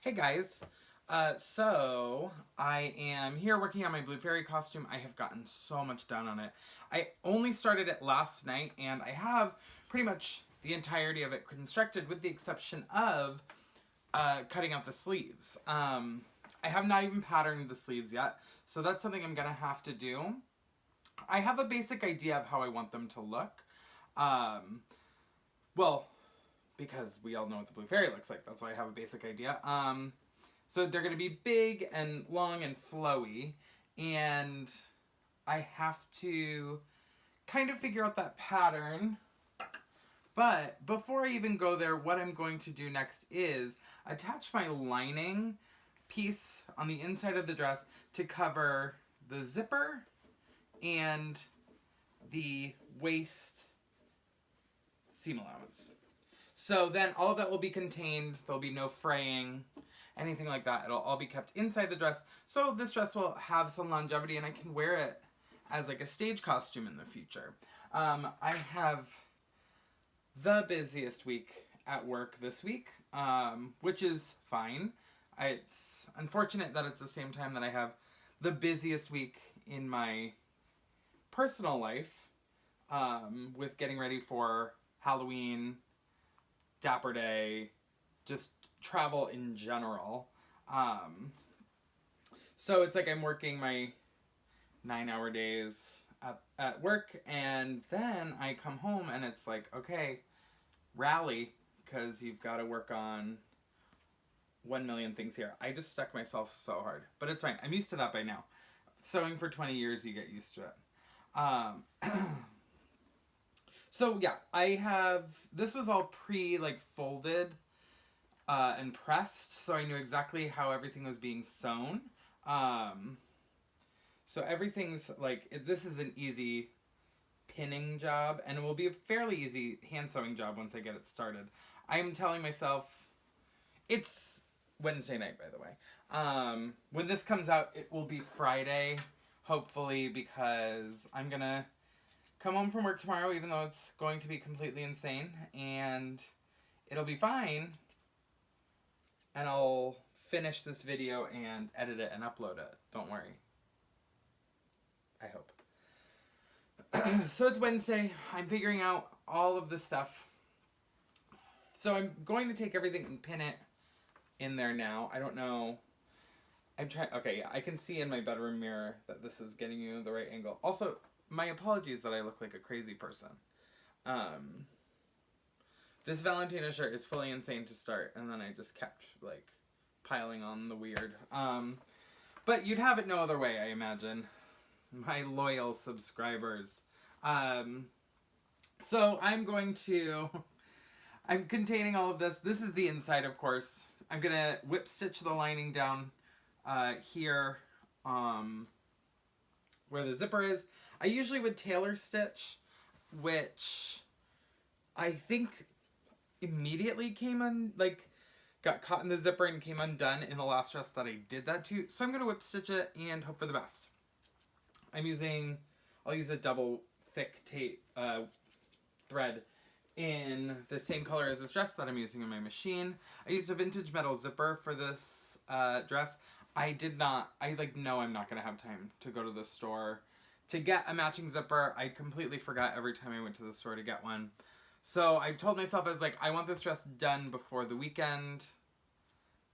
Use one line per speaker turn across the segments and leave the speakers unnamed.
Hey guys. So I am here working on my Blue Fairy costume. I have gotten so much done on it. I only started it last night and I have pretty much the entirety of it constructed with the exception of cutting out the sleeves. I have not even patterned the sleeves yet, so that's something I'm gonna have to do. I have a basic idea of how I want them to look. Um, well, because we all know what the Blue Fairy looks like. That's why I have a basic idea. So they're going to be big and long and flowy, and I have to kind of figure out that pattern. But before I even go there, what I'm going to do next is attach my lining piece on the inside of the dress to cover the zipper and the waist seam allowance. So then all of that will be contained. There'll be no fraying, anything like that. It'll all be kept inside the dress. So this dress will have some longevity and I can wear it as like a stage costume in the future. I have the busiest week at work this week, which is fine. It's unfortunate that it's the same time that I have the busiest week in my personal life, with getting ready for Halloween, Dapper Day, just travel in general. So it's like I'm working my 9-hour days at work, and then I come home and it's like, okay, rally, because you've got to work on 1 million things here. I just stuck myself so hard, but it's fine. I'm used to that by now. Sewing for 20 years, you get used to it. So yeah, I have, this was all folded and pressed, so I knew exactly how everything was being sewn. So everything's this is an easy pinning job, and it will be a fairly easy hand sewing job once I get it started. I'm telling myself, it's Wednesday night, by the way. When this comes out, it will be Friday, hopefully, because I'm gonna come home from work tomorrow, even though it's going to be completely insane, and it'll be fine, and I'll finish this video and edit it and upload it. Don't worry. I hope. So it's Wednesday. I'm figuring out all of this stuff. So I'm going to take everything and pin it in there now. I don't know. I'm trying. Okay, yeah, I can see in my bedroom mirror that this is getting you the right angle. Also, my apologies that I look like a crazy person. This Valentina shirt is fully insane to start, and then I just kept, piling on the weird. But you'd have it no other way, I imagine. My loyal subscribers. So I'm going to... I'm containing all of this. This is the inside, of course. I'm going to whip stitch the lining down here, where the zipper is. I usually would tailor stitch, which I think immediately got caught in the zipper and came undone in the last dress that I did that to. So I'm going to whip stitch it and hope for the best. I'll use a double thick tape thread in the same color as this dress that I'm using in my machine. I used a vintage metal zipper for this dress. I know I'm not going to have time to go to the store to get a matching zipper. I completely forgot every time I went to the store to get one. So I told myself, I want this dress done before the weekend.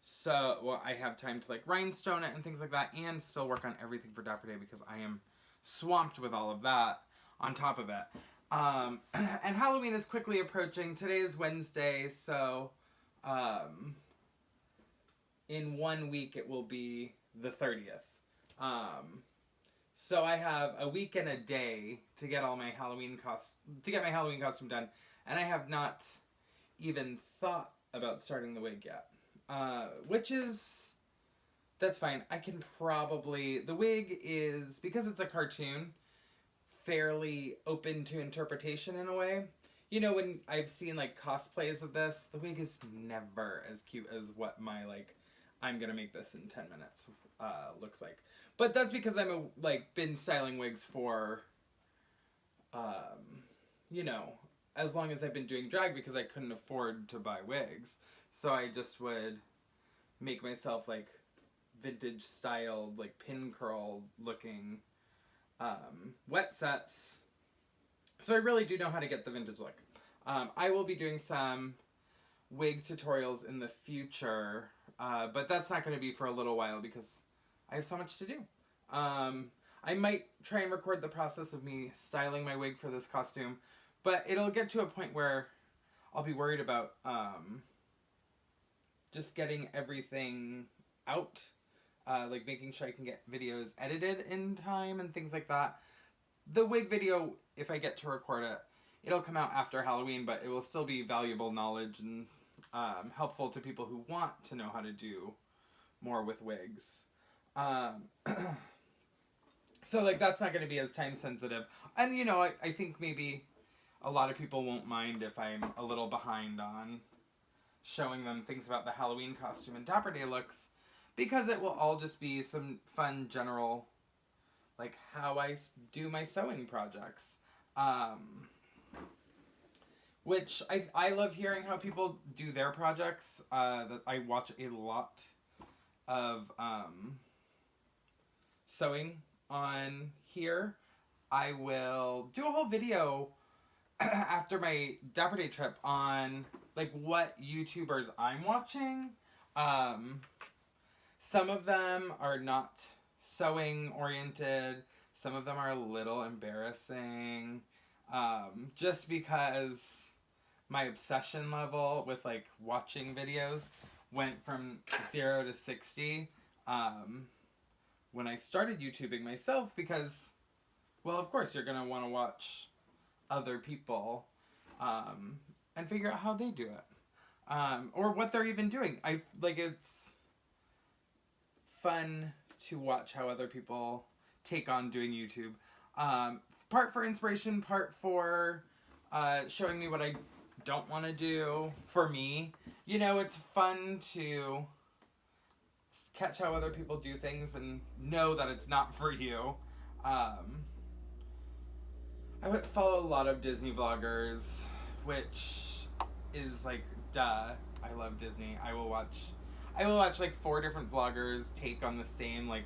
So, I have time to rhinestone it and things like that, and still work on everything for Dapper Day because I am swamped with all of that on top of it. And Halloween is quickly approaching. Today is Wednesday, so in 1 week it will be the 30th. So I have a week and a day to get my Halloween costume done, and I have not even thought about starting the wig yet. That's fine. I can probably, the wig is, because it's a cartoon, fairly open to interpretation in a way. You know, when I've seen cosplays of this, the wig is never as cute as what my I'm gonna make this in 10 minutes looks like. But that's because I'm been styling wigs for as long as I've been doing drag, because I couldn't afford to buy wigs. So I just would make myself like vintage styled, like pin curl looking wet sets. So I really do know how to get the vintage look. I will be doing some wig tutorials in the future, but that's not going to be for a little while because I have so much to do. I might try and record the process of me styling my wig for this costume, but it'll get to a point where I'll be worried about just getting everything out, like making sure I can get videos edited in time and things like that. The wig video, if I get to record it, it'll come out after Halloween, but it will still be valuable knowledge and helpful to people who want to know how to do more with wigs. So, like, that's not going to be as time sensitive. And, you know, I think maybe a lot of people won't mind if I'm a little behind on showing them things about the Halloween costume and Dapper Day looks, because it will all just be some fun general, like, how I do my sewing projects. Which I love hearing how people do their projects. That I watch a lot of sewing on here. I will do a whole video after my Dapper Day trip on like what YouTubers I'm watching. Some of them are not sewing oriented. Some of them are a little embarrassing. Just because my obsession level with like watching videos went from 0 to 60 when I started YouTubing myself, because, well, of course you're gonna want to watch other people and figure out how they do it, or what they're even doing. It's fun to watch how other people take on doing YouTube. Part for inspiration, part for showing me what I don't want to do for me. You know, it's fun to catch how other people do things and know that it's not for you. I would follow a lot of Disney vloggers, which is like, duh. I love Disney. I will watch like 4 different vloggers take on the same like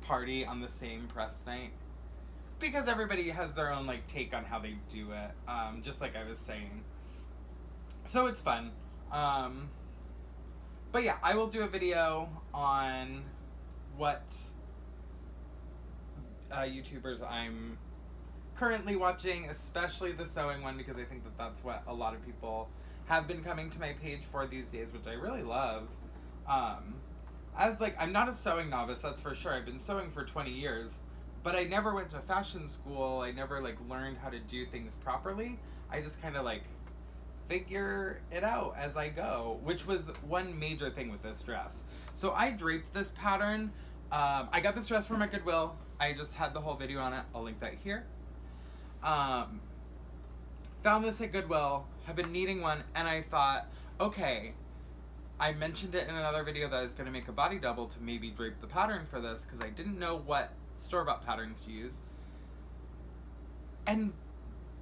party on the same press night, because everybody has their own like take on how they do it, just like I was saying. So it's fun. But yeah, I will do a video on what YouTubers I'm currently watching, especially the sewing one, because I think that that's what a lot of people have been coming to my page for these days, which I really love. I'm not a sewing novice, that's for sure. I've been sewing for 20 years, but I never went to fashion school. I never like learned how to do things properly. I just kind of like figure it out as I go, which was one major thing with this dress. So I draped this pattern. I got this dress from at Goodwill. I just had the whole video on it. I'll link that here. Found this at Goodwill, have been needing one, and I thought, okay, I mentioned it in another video that I was going to make a body double to maybe drape the pattern for this, because I didn't know what store-bought patterns to use. And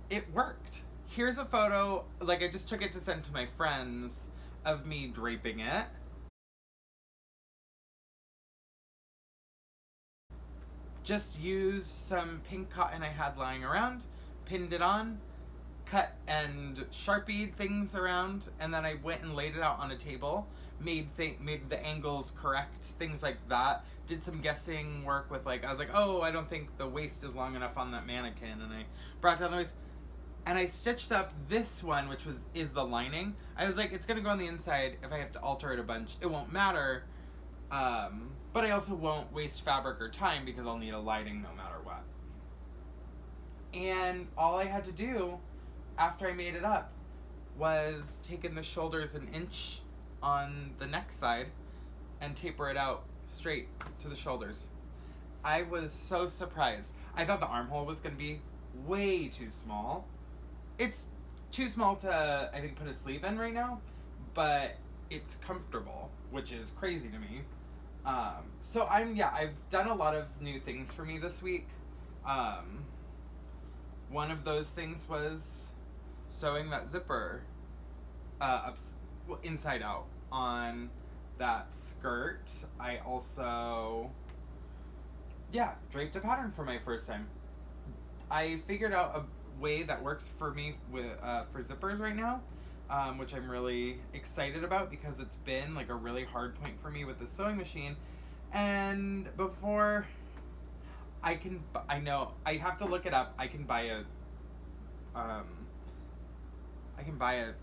it worked. Here's a photo, like I just took it to send to my friends, of me draping it. Just used some pink cotton I had lying around, pinned it on, cut and Sharpied things around, and then I went and laid it out on a table, made the angles correct, things like that. Did some guessing work with I was like, oh, I don't think the waist is long enough on that mannequin, and I brought down the waist. And I stitched up this one, which is the lining. I was like, it's gonna go on the inside. If I have to alter it a bunch, it won't matter. But I also won't waste fabric or time because I'll need a lining no matter what. And all I had to do after I made it up was take in the shoulders an inch on the neck side and taper it out straight to the shoulders. I was so surprised. I thought the armhole was gonna be way too small. It's too small to, I think, put a sleeve in right now, but it's comfortable, which is crazy to me. So I've done a lot of new things for me this week. One of those things was sewing that zipper inside out on that skirt. I also, yeah, draped a pattern for my first time. I figured out a way that works for me with for zippers right now, which I'm really excited about because it's been like a really hard point for me with the sewing machine. And before I know I have to look it up. I can buy a I can buy a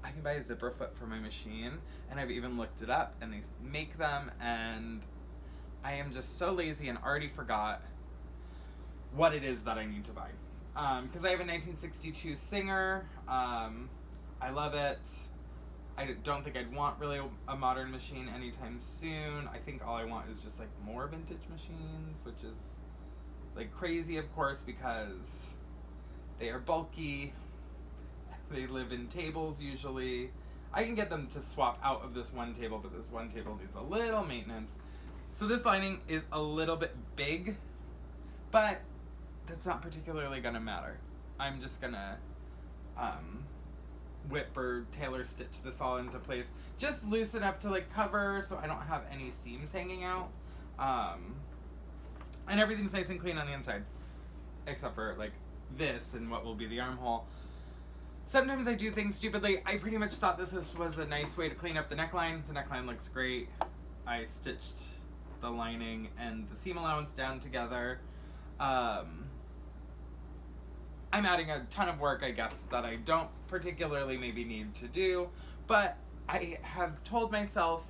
I can buy a zipper foot for my machine, and I've even looked it up, and they make them, and I am just so lazy and already forgot what it is that I need to buy. Because I have a 1962 Singer. I love it. I don't think I'd want really a modern machine anytime soon. I think all I want is just like more vintage machines, which is like crazy, of course, because they are bulky. They live in tables usually. I can get them to swap out of this one table, but this one table needs a little maintenance. So this lining is a little bit big, but that's not particularly gonna matter. I'm just gonna whip or tailor stitch this all into place, just loose enough to like cover so I don't have any seams hanging out, and everything's nice and clean on the inside, except for like this and what will be the armhole. Sometimes I do things stupidly. I pretty much thought this was a nice way to clean up the neckline. The neckline looks great. I stitched the lining and the seam allowance down together. I'm adding a ton of work, I guess, that I don't particularly maybe need to do, but I have told myself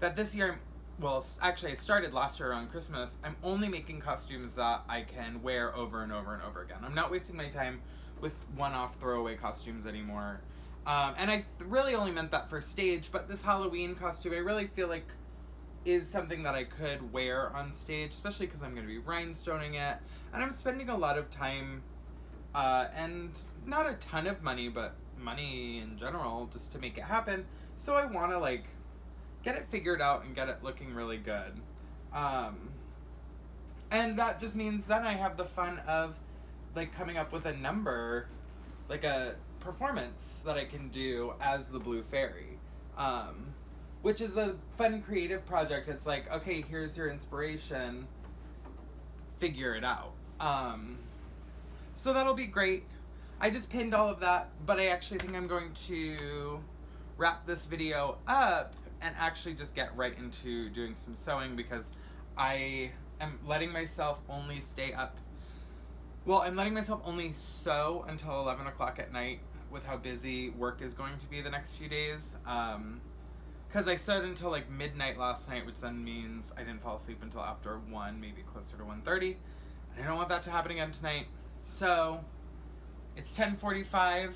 that this year, well, actually I started last year around Christmas, I'm only making costumes that I can wear over and over and over again. I'm not wasting my time with one-off throwaway costumes anymore. And I really only meant that for stage, but this Halloween costume I really feel like is something that I could wear on stage, especially because I'm going to be rhinestoning it, and I'm spending a lot of time and not a ton of money, but money in general just to make it happen. So I want to like get it figured out and get it looking really good. And that just means then I have the fun of like coming up with a number, like a performance that I can do as the Blue Fairy, which is a fun creative project. It's like, okay, here's your inspiration, figure it out. So that'll be great. I just pinned all of that, but I actually think I'm going to wrap this video up and actually just get right into doing some sewing, because I am letting myself only stay up. Well, I'm letting myself only sew until 11 o'clock at night with how busy work is going to be the next few days. Because I sewed until like midnight last night, which then means I didn't fall asleep until after 1, maybe closer to 1:30. And I don't want that to happen again tonight. So it's 10:45.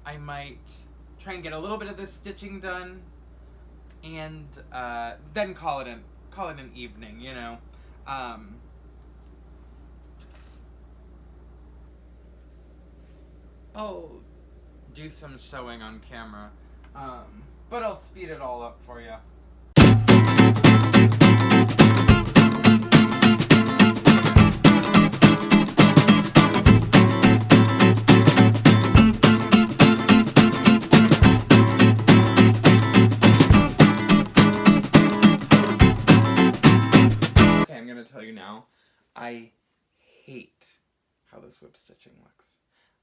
I might try and get a little bit of this stitching done, and then call it an evening, you know. I'll do some sewing on camera, but I'll speed it all up for you. Okay, I'm gonna tell you now, I hate how this whip stitching looks.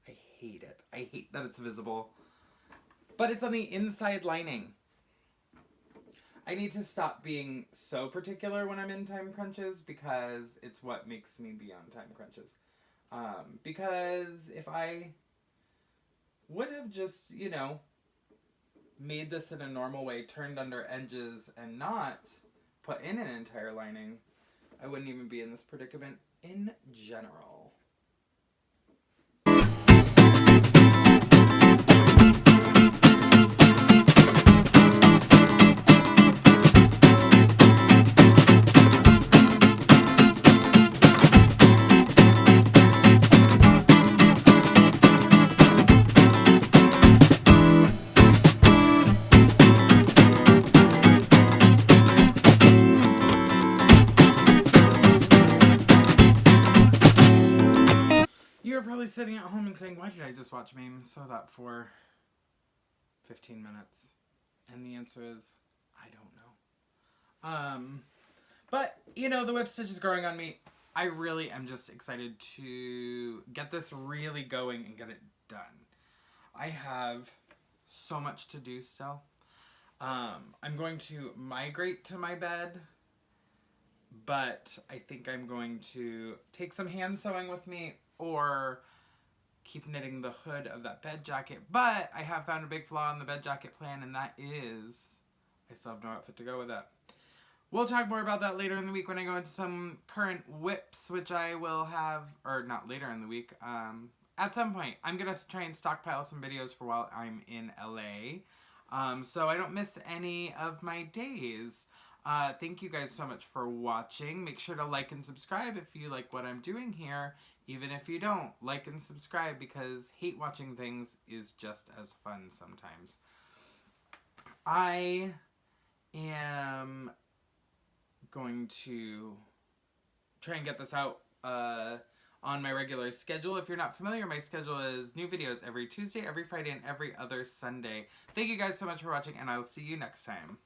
I hate it. I hate that it's visible. But it's on the inside lining. I need to stop being so particular when I'm in time crunches, because it's what makes me be on time crunches. Because if I would have just, you know, made this in a normal way, turned under edges, and not put in an entire lining, I wouldn't even be in this predicament in general. You're probably sitting at home and saying, why did I just watch Mame sew that for 15 minutes? And the answer is, I don't know. But, you know, the whip stitch is growing on me. I really am just excited to get this really going and get it done. I have so much to do still. I'm going to migrate to my bed, but I think I'm going to take some hand sewing with me or keep knitting the hood of that bed jacket. But I have found a big flaw in the bed jacket plan, and that is I still have no outfit to go with that. We'll talk more about that later in the week when I go into some current whips, which I will have, or not later in the week, at some point. I'm going to try and stockpile some videos for while I'm in LA, so I don't miss any of my days. Thank you guys so much for watching. Make sure to like and subscribe if you like what I'm doing here. Even if you don't, like and subscribe, because hate watching things is just as fun sometimes. I am going to try and get this out on my regular schedule. If you're not familiar, my schedule is new videos every Tuesday, every Friday, and every other Sunday. Thank you guys so much for watching, and I'll see you next time.